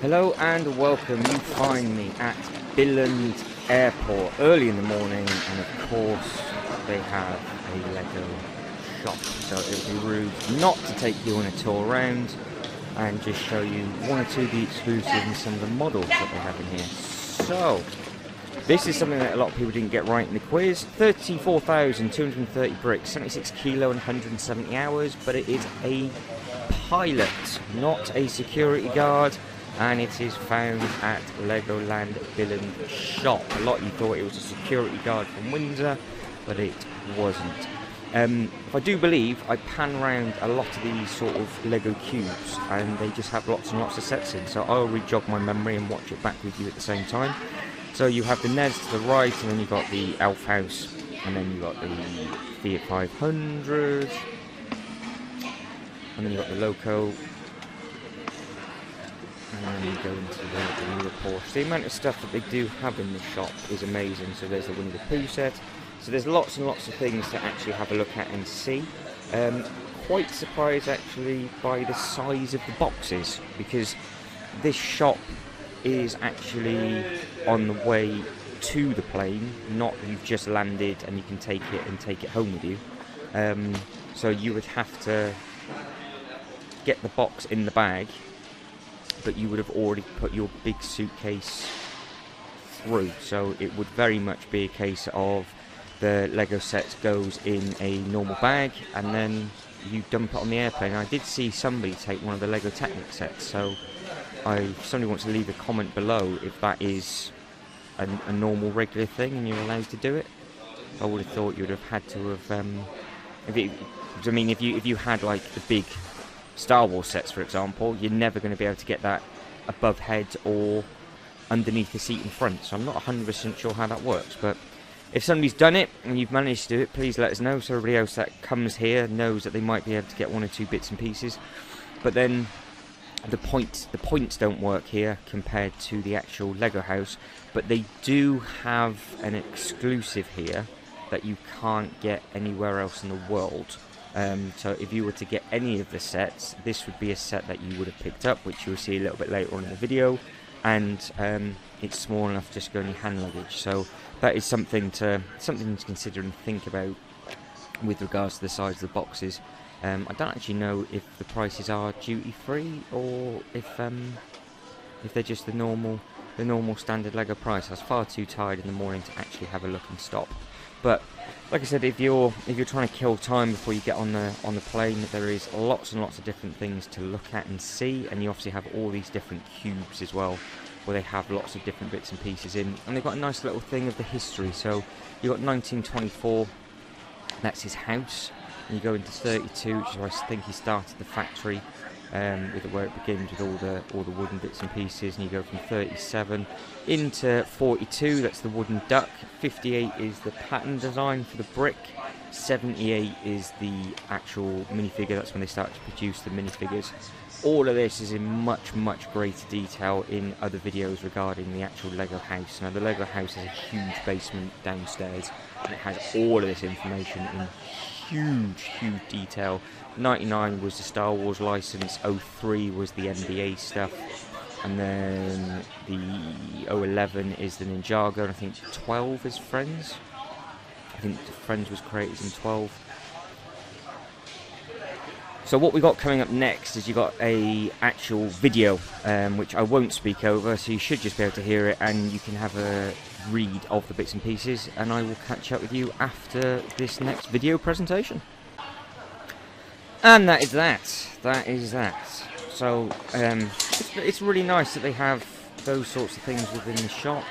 Hello and welcome. You find me at Billund Airport early in the morning, and of course they have a Lego shop, so it would be rude not to take you on a tour around and just show you one or two of the exclusives and some of the models that they have in here. So this is something that a lot of people didn't get right in the quiz. 34,230 bricks, 76 kilo and 170 hours, but it is a pilot, not a security guard, and it is found at Legoland Billund shop. A lot of you thought it was a security guard from Windsor, but it wasn't. If I do believe, I pan around a lot of these sort of Lego cubes, and they just have lots and lots of sets in, so I'll re-jog my memory and watch it back with you at the same time. So you have the Nez to the right, and then you've got the Elf House, and then you've got the Fiat 500, and then you've got the Loco, and then you go into the newer Porsche. The amount of stuff that they do have in the shop is amazing. So there's the Winnie the Pooh set. So there's lots and lots of things to actually have a look at and see. Quite surprised actually by the size of the boxes, because this shop is actually on the way to the plane, not you've just landed and you can take it home with you. So you would have to get the box in the bag, but you would have already put your big suitcase through, so it would very much be a case of the Lego set goes in a normal bag and then you dump it on the airplane. I did see somebody take one of the Lego Technic sets, so if somebody wants to leave a comment below if that is a normal regular thing and you're allowed to do it. I would have thought you would have had to have if you had like the big Star Wars sets, for example, you're never going to be able to get that above head or underneath the seat in front, so I'm not 100% sure how that works. But if somebody's done it and you've managed to do it, please let us know, so everybody else that comes here knows that they might be able to get one or two bits and pieces. But then the points don't work here compared to the actual Lego house, but they do have an exclusive here that you can't get anywhere else in the world. So if you were to get any of the sets, this would be a set that you would have picked up, which you'll see a little bit later on in the video, and it's small enough just to go in your hand luggage. So that is something to consider and think about with regards to the size of the boxes. I don't actually know if the prices are duty free or if they're just the normal standard Lego price. I was far too tired in the morning to actually have a look and stop. But like I said, if you're trying to kill time before you get on the plane, there is lots and lots of different things to look at and see, and you obviously have all these different cubes as well, where they have lots of different bits and pieces in, and they've got a nice little thing of the history. So you've got 1924, that's his house, and you go into 32, which is where I think he started the factory, with where it begins with all the wooden bits and pieces, and you go from 37 into 42, that's the wooden duck. 58 is the pattern design for the brick. 78 is the actual minifigure, that's when they start to produce the minifigures. All of this is in much greater detail in other videos regarding the actual Lego house. Now the Lego house has a huge basement downstairs, and it has all of this information in huge detail. 99 was the Star Wars license, 03 was the NBA stuff, and then the 011 is the Ninjago, and I think 12 is Friends. I think Friends was created in 12. So what we got coming up next is you got a actual video, which I won't speak over, so you should just be able to hear it, and you can have a read of the bits and pieces, and I will catch up with you after this next video presentation. And that is that. That is that. So it's really nice that they have those sorts of things within the shop.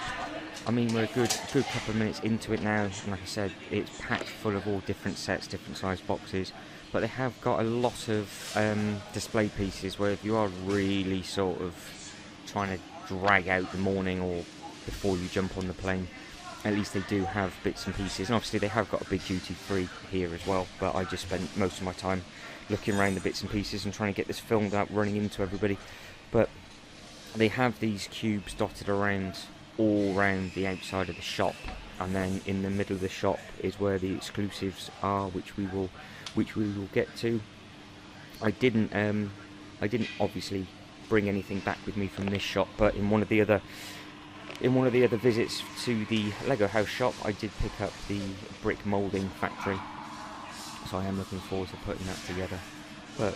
I mean, we're a good couple of minutes into it now, and like I said, it's packed full of all different sets, different size boxes. But they have got a lot of display pieces where if you are really sort of trying to drag out the morning or before you jump on the plane, at least they do have bits and pieces. And obviously they have got a big duty free here as well, but I just spent most of my time looking around the bits and pieces and trying to get this filmed without running into everybody. But they have these cubes dotted around all around the outside of the shop, and then in the middle of the shop is where the exclusives are, which we will get to. I didn't obviously bring anything back with me from this shop, but in one of the other visits to the Lego house shop, I did pick up the brick moulding factory, so I am looking forward to putting that together. But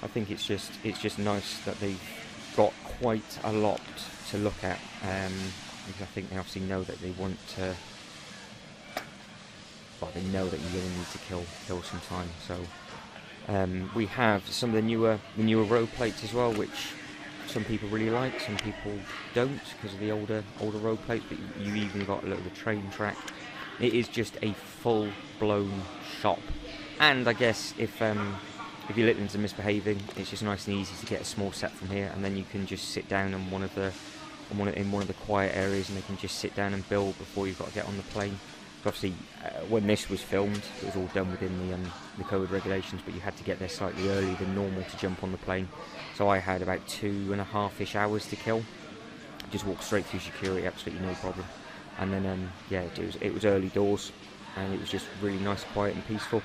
I think it's just nice that they've got quite a lot to look at, because I think they obviously know that they want to. Well, they know that you're going to need to kill some time. So we have some of the newer row plates as well, which some people really like, some people don't because of the older row plates. But you even got a little bit of train track. It is just a full-blown shop, and I guess if your little ones are misbehaving, it's just nice and easy to get a small set from here, and then you can just sit down in one of the quiet areas, and they can just sit down and build before you've got to get on the plane. Obviously, when this was filmed, it was all done within the COVID regulations, but you had to get there slightly earlier than normal to jump on the plane. So I had about 2.5-ish hours to kill. Just walked straight through security, absolutely no problem. And then, yeah, it was early doors, and it was just really nice, quiet and peaceful.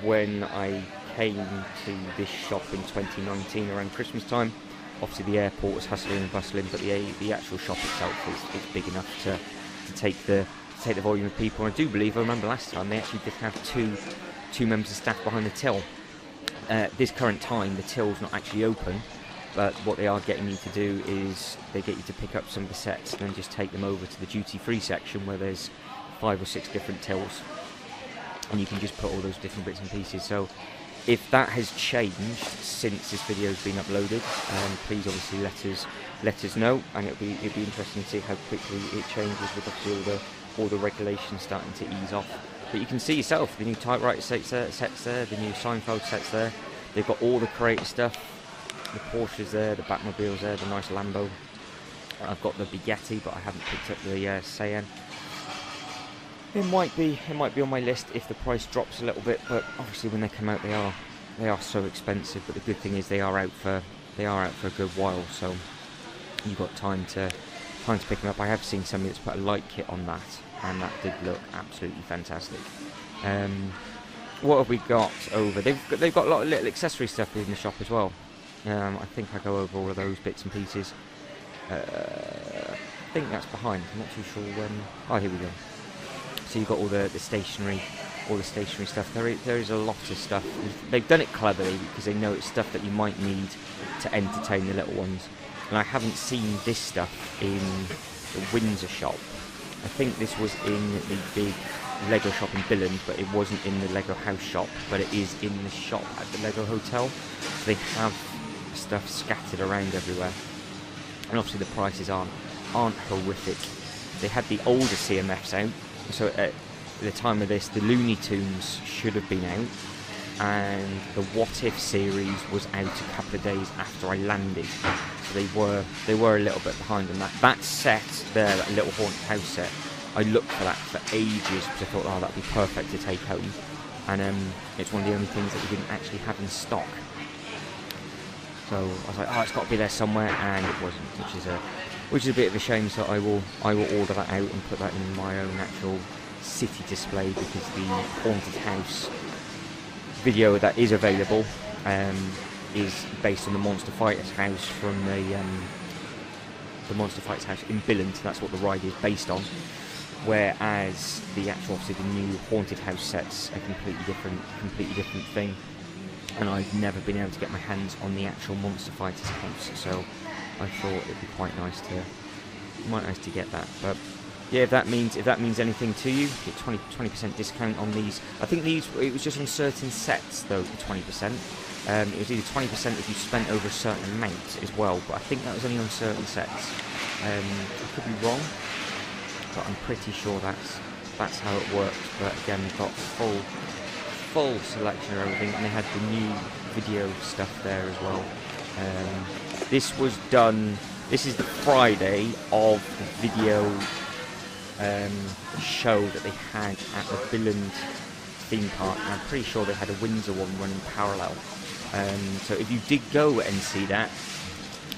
When I came to this shop in 2019 around Christmas time, obviously the airport was hustling and bustling, but the actual shop itself is big enough to take the volume of people. And I do believe, I remember last time, they actually did have two members of staff behind the till. This current time, the till's not actually open, but what they are getting you to do is they get you to pick up some of the sets and then just take them over to the duty-free section where there's 5 or 6 different tills, and you can just put all those different bits and pieces. So if that has changed since this video's been uploaded, please obviously let us know, and it'd be interesting to see how quickly it changes with obviously all the regulations starting to ease off. But you can see yourself the new typewriter sets there, the new Seinfeld sets there. They've got all the creative stuff, the Porsches there, the Batmobiles there, the nice Lambo. I've got the Bugatti, but I haven't picked up the Cayenne. It might be on my list if the price drops a little bit, but obviously when they come out they are so expensive. But the good thing is they are out for a good while, so you've got time to pick them up. I have seen somebody that's put a light kit on that, and that did look absolutely fantastic. What have we got over? They've got a lot of little accessory stuff in the shop as well. I think I go over all of those bits and pieces. I think that's behind. I'm not too sure when. Oh, here we go. So you've got all the stationery stuff. There is a lot of stuff. They've done it cleverly because they know it's stuff that you might need to entertain the little ones. And I haven't seen this stuff in the Windsor shop. I think this was in the big Lego shop in Billund, but it wasn't in the Lego house shop, but it is in the shop at the Lego hotel. So they have stuff scattered around everywhere. And obviously the prices aren't horrific. They had the older CMFs out. So at the time of this, the Looney Tunes should have been out, and the What If series was out a couple of days after I landed. So they were a little bit behind on that. That set there, that little haunted house set, I looked for that for ages because I thought, oh, that'd be perfect to take home. And it's one of the only things that we didn't actually have in stock. So I was like, oh, it's got to be there somewhere, and it wasn't, which is a bit of a shame. So I will order that out and put that in my own actual city display, because the haunted house video that is available is based on the Monster Fighters house from the Monster Fighters house in Billund. That's what the ride is based on. Whereas the actual, obviously, the new haunted house sets a completely different thing. And I've never been able to get my hands on the actual Monster Fighters house, so I thought it'd be quite nice to get that. But yeah, if that means anything to you, get 20% discount on these. I think it was just on certain sets though, the 20%. It was either 20% if you spent over a certain amount as well, but I think that was only on certain sets. I could be wrong, but I'm pretty sure that's how it works. But again, we've got full selection of everything, and they had the new video stuff there as well. This was done. This is the Friday of the video show that they had at the Billund theme park, and I'm pretty sure they had a Windsor one running parallel. So if you did go and see that,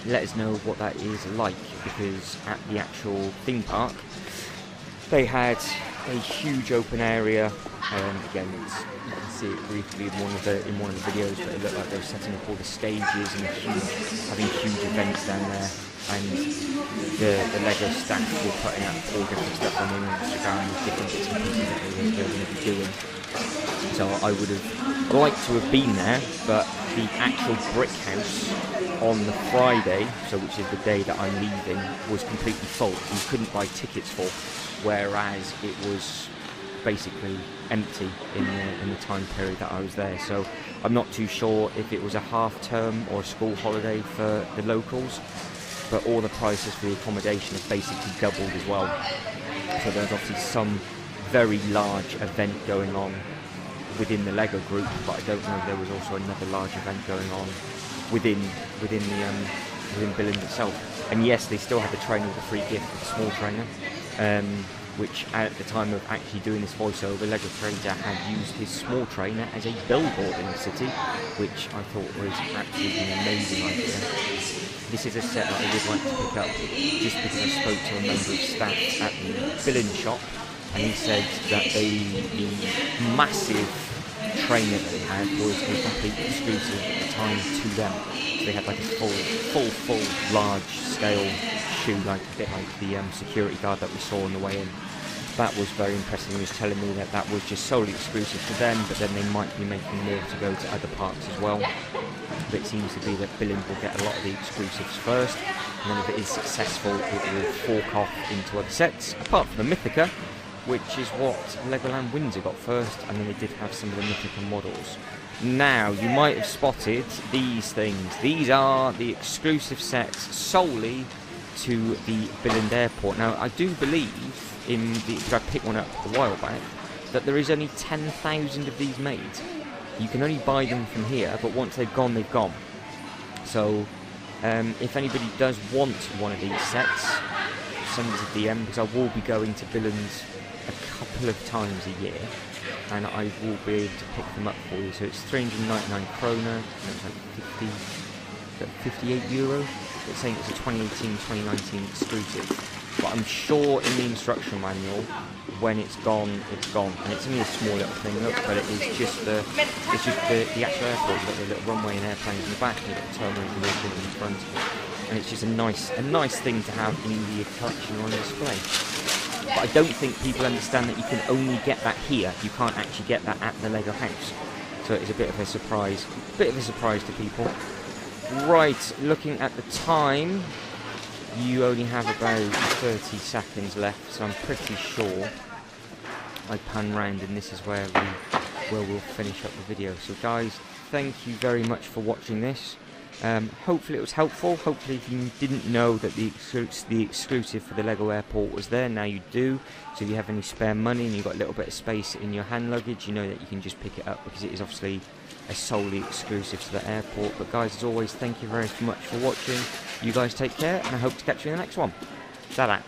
let us know what that is like, because at the actual theme park they had a huge open area. Again, you can see it briefly in one of the videos, but it looked like they were setting up all the stages and having huge events down there. And the Lego staff were putting out all different stuff on Instagram with different bits and pieces that they were going to be doing. So I would have liked to have been there, but the actual brick house on the Friday, so which is the day that I'm leaving, was completely full. You couldn't buy tickets for, whereas it was basically empty in the time period that I was there. So I'm not too sure if it was a half term or a school holiday for the locals, but all the prices for the accommodation have basically doubled as well. So there's obviously some very large event going on within the Lego group, but I don't know if there was also another large event going on within Billund itself. And yes, they still had the trainer with a free gift, with a small trainer, which at the time of actually doing this voiceover, Lego Trader had used his small trainer as a billboard in the city, which I thought was absolutely an amazing idea. This is a set that I would like to pick up, just because I spoke to a member of staff at the Billund shop, and he said that the massive trainer that they had was a complete exclusive at the time to them. So they had like a full large scale shoe, like a bit like the security guard that we saw on the way in. That was very impressive. He was telling me that that was just solely exclusive to them, but then they might be making more to go to other parks as well. But it seems to be that Billund will get a lot of the exclusives first, and then if it is successful, it will fork off into other sets, apart from the Mythica, which is what Legoland Windsor got first, and then they did have some of the Mythica models. Now, you might have spotted these things. These are the exclusive sets solely to the Billund Airport. Now, I do believe, because I picked one up a while back, that there is only 10,000 of these made. You can only buy them from here, but once they've gone, they've gone. So, if anybody does want one of these sets, send us a DM, because I will be going to Billund a couple of times a year, and I will be able to pick them up for you. So it's 399 krona, it's like 58 euro. It's saying it's a 2018-2019 exclusive, but I'm sure in the instruction manual, when it's gone, it's gone. And it's only a small little thing, look, but it is just the actual airport. You've got the little runway and airplanes in the back, and you've got the terminals and everything in front. And it's just a nice thing to have in the collection or on display. But I don't think people understand that you can only get that here. You can't actually get that at the Lego house. So it's a bit of a surprise. To people. Right, looking at the time, you only have about 30 seconds left, so I'm pretty sure I pan round and this is where we'll finish up the video. So guys, thank you very much for watching this. Hopefully it was helpful. Hopefully if you didn't know that the exclusive for the Lego Airport was there, now you do. So if you have any spare money and you've got a little bit of space in your hand luggage, you know that you can just pick it up, because it is obviously a solely exclusive to the airport. But guys, as always, thank you very much for watching. You guys take care, and I hope to catch you in the next one. Ta-da.